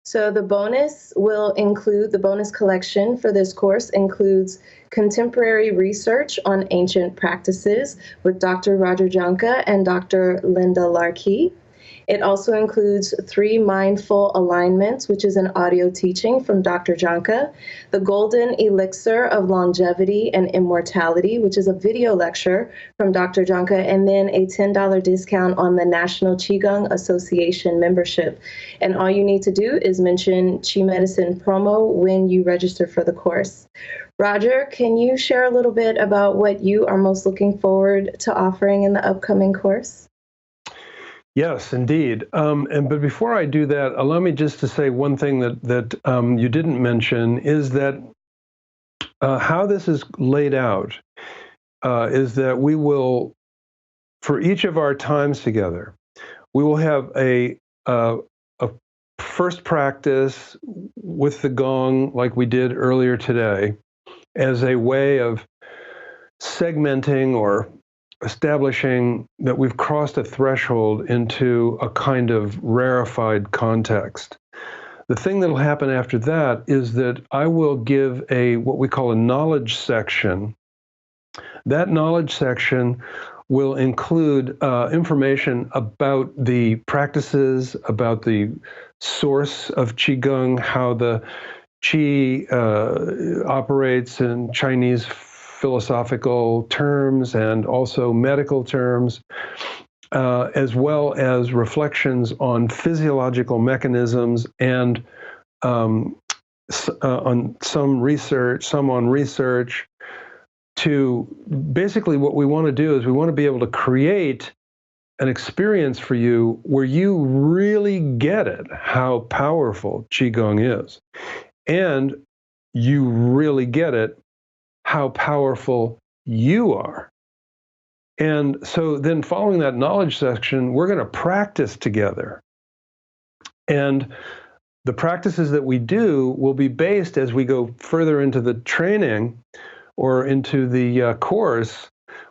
So the bonus collection for this course includes contemporary research on ancient practices with Dr. Roger Jahnke and Dr. Linda Larkey. It also includes 3 mindful alignments, which is an audio teaching from Dr. Jahnke, the Golden Elixir of Longevity and Immortality, which is a video lecture from Dr. Jahnke, and then a $10 discount on the National Qigong Association membership. And all you need to do is mention Qi Medicine promo when you register for the course. Roger, can you share a little bit about what you are most looking forward to offering in the upcoming course? Yes, indeed. But before I do that, allow me just to say one thing that you didn't mention is that how this is laid out is that we will, for each of our times together, we will have a first practice with the gong like we did earlier today as a way of segmenting or establishing that we've crossed a threshold into a kind of rarefied context. The thing that'll happen after that is that I will give what we call a knowledge section. That knowledge section will include information about the practices, about the source of Qigong, how the Qi operates in Chinese philosophical terms and also medical terms, as well as reflections on physiological mechanisms and on some on research. To basically what we want to do is we want to be able to create an experience for you where you really get it, how powerful Qigong is. And you really get it, how powerful you are. And so then following that knowledge section, we're going to practice together. And the practices that we do will be based as we go further into the training or into the course,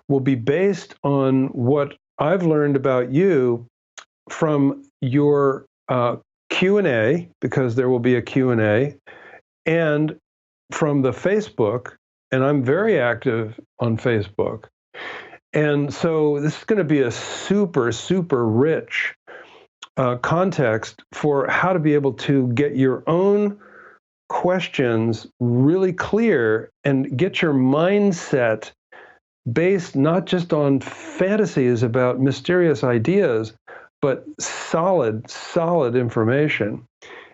will be based on what I've learned about you from your Q&A, because there will be a Q&A, and from the Facebook, and I'm very active on Facebook. And so this is going to be a super, super rich context for how to be able to get your own questions really clear and get your mindset based not just on fantasies about mysterious ideas, but solid, solid information.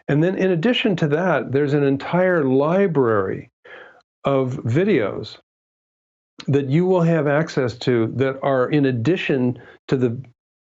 And then in addition to that, there's an entire library of videos that you will have access to that are in addition to the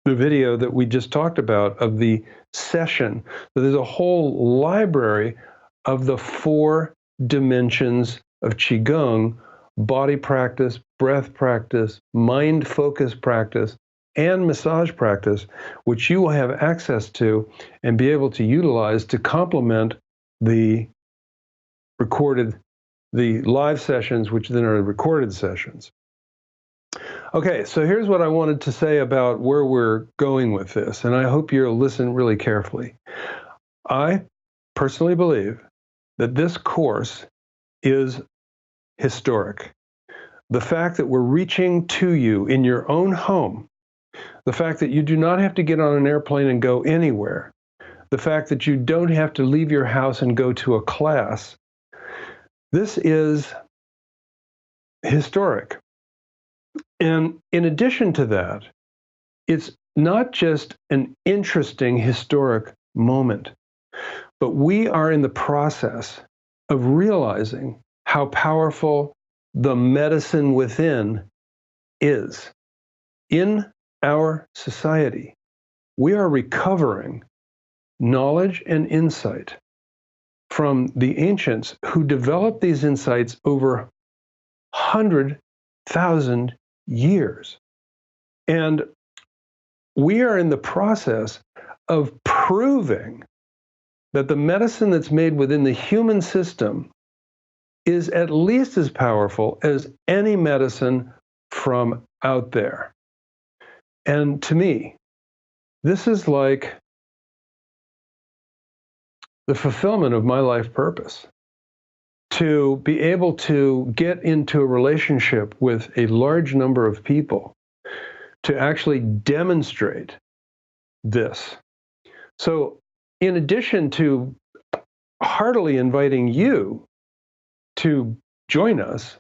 video that we just talked about of the session. So there's a whole library of the 4 dimensions of Qigong: body practice, breath practice, mind focus practice, and massage practice, which you will have access to and be able to utilize to complement the live sessions, which then are recorded sessions. Okay, so here's what I wanted to say about where we're going with this, and I hope you'll listen really carefully. I personally believe that this course is historic. The fact that we're reaching to you in your own home, the fact that you do not have to get on an airplane and go anywhere, the fact that you don't have to leave your house and go to a class, this is historic. And in addition to that, it's not just an interesting historic moment, but we are in the process of realizing how powerful the medicine within is. In our society, we are recovering knowledge and insight from the ancients who developed these insights over 100,000 years. And we are in the process of proving that the medicine that's made within the human system is at least as powerful as any medicine from out there. And to me, this is like the fulfillment of my life purpose. To be able to get into a relationship with a large number of people, to actually demonstrate this. So, in addition to heartily inviting you to join us,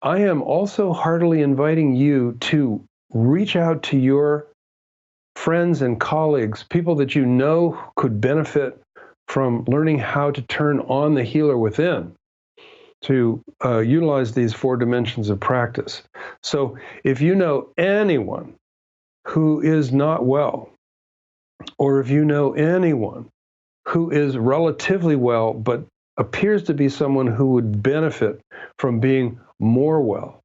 I am also heartily inviting you to reach out to your friends and colleagues, people that you know could benefit from learning how to turn on the healer within, to utilize these 4 dimensions of practice. So if you know anyone who is not well, or if you know anyone who is relatively well but appears to be someone who would benefit from being more well,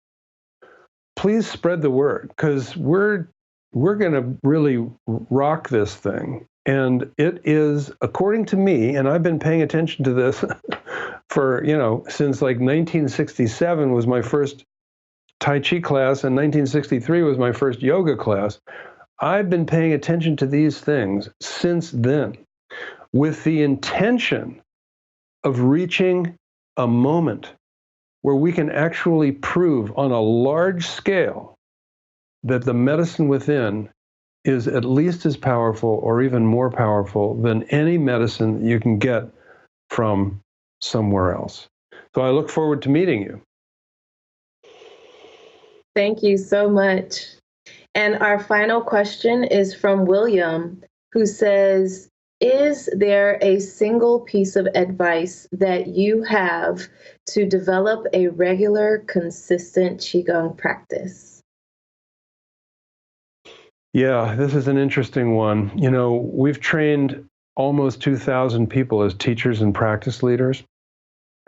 please spread the word, because we're going to really rock this thing. And it is, according to me, and I've been paying attention to this for, since like 1967 was my first Tai Chi class, and 1963 was my first yoga class. I've been paying attention to these things since then, with the intention of reaching a moment where we can actually prove on a large scale that the medicine within is at least as powerful or even more powerful than any medicine that you can get from somewhere else. So I look forward to meeting you. Thank you so much. And our final question is from William, who says, is there a single piece of advice that you have to develop a regular, consistent Qigong practice? Yeah, this is an interesting one. We've trained almost 2,000 people as teachers and practice leaders.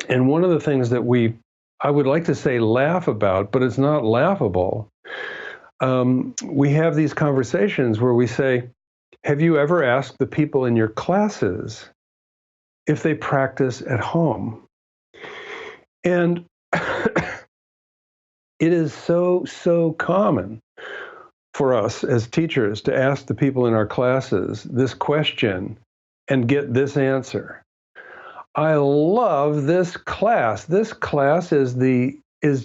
And one of the things that I would like to say laugh about, but it's not laughable. We have these conversations where we say, have you ever asked the people in your classes if they practice at home? And it is so common for us as teachers to ask the people in our classes this question and get this answer. I love this class. This class is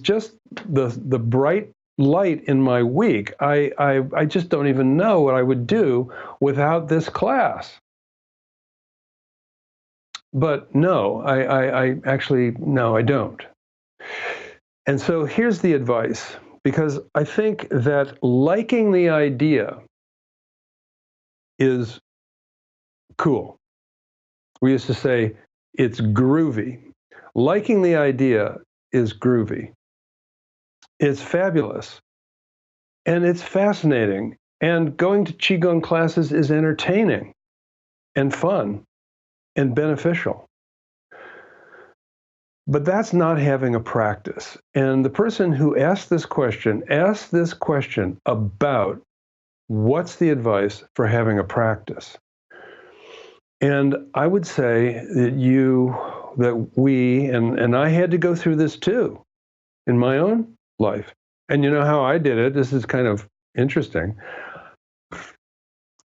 just the bright light in my week. I just don't even know what I would do without this class. But no, I actually, no, I don't. And so here's the advice, because I think that liking the idea is cool. We used to say it's groovy. Liking the idea is groovy. It's fabulous. And it's fascinating. And going to Qigong classes is entertaining and fun and beneficial. But that's not having a practice. And the person who asked this question about what's the advice for having a practice. And I would say that we, and I had to go through this too in my own life, And you know how I did it? This is kind of interesting.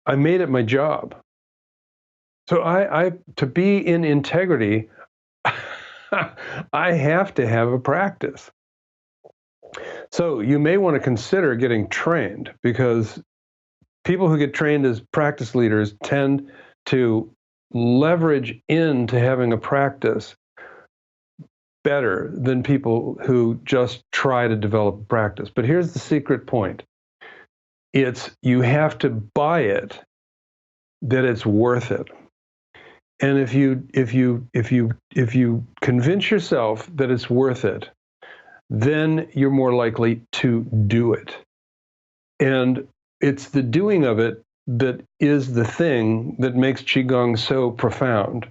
I made it my job. So I to be in integrity, I have to have a practice. So you may want to consider getting trained, because people who get trained as practice leaders tend to leverage into having a practice better than people who just try to develop a practice. But here's the secret point. It's you have to buy it that it's worth it. And if you convince yourself that it's worth it, then you're more likely to do it. And it's the doing of it that is the thing that makes Qigong so profound.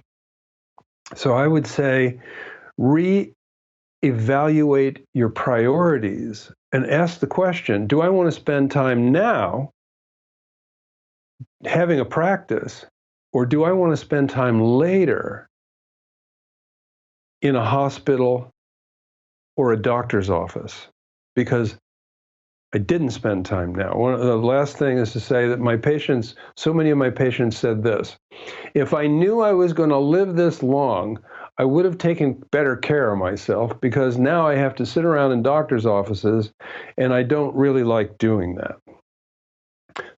So I would say re-evaluate your priorities and ask the question, do I want to spend time now having a practice, or do I want to spend time later in a hospital or a doctor's office? Because I didn't spend time now. One of the last thing is to say that my patients, so many of my patients said this: if I knew I was going to live this long, I would have taken better care of myself, because now I have to sit around in doctor's offices, and I don't really like doing that.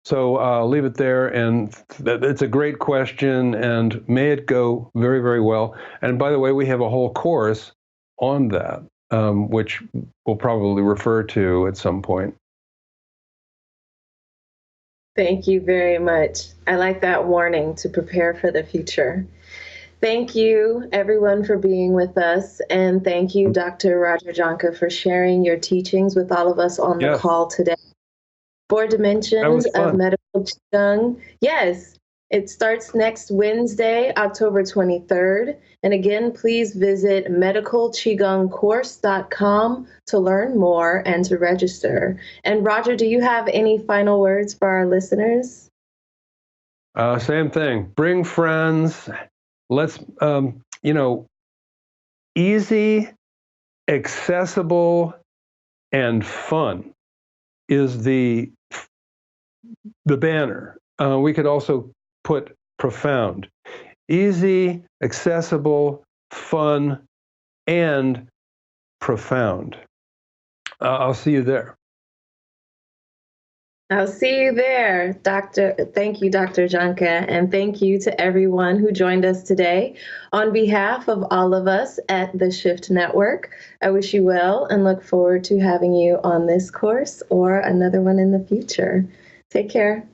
So I'll leave it there, and it's a great question, and may it go very, very well. And by the way, we have a whole course on that, which we'll probably refer to at some point. Thank you very much. I like that warning to prepare for the future. Thank you, everyone, for being with us. And thank you, Dr. Roger Jahnke, for sharing your teachings with all of us on the call today. 4 Dimensions of Medical Qigong. Yes, it starts next Wednesday, October 23rd. And again, please visit medicalqigongcourse.com to learn more and to register. And Roger, do you have any final words for our listeners? Same thing. Bring friends. Let's, easy, accessible, and fun is the banner. We could also put profound. Easy, accessible, fun, and profound. I'll see you there. I'll see you there, Doctor. Thank you, Dr. Jahnke, and thank you to everyone who joined us today. On behalf of all of us at the Shift Network, I wish you well and look forward to having you on this course or another one in the future. Take care.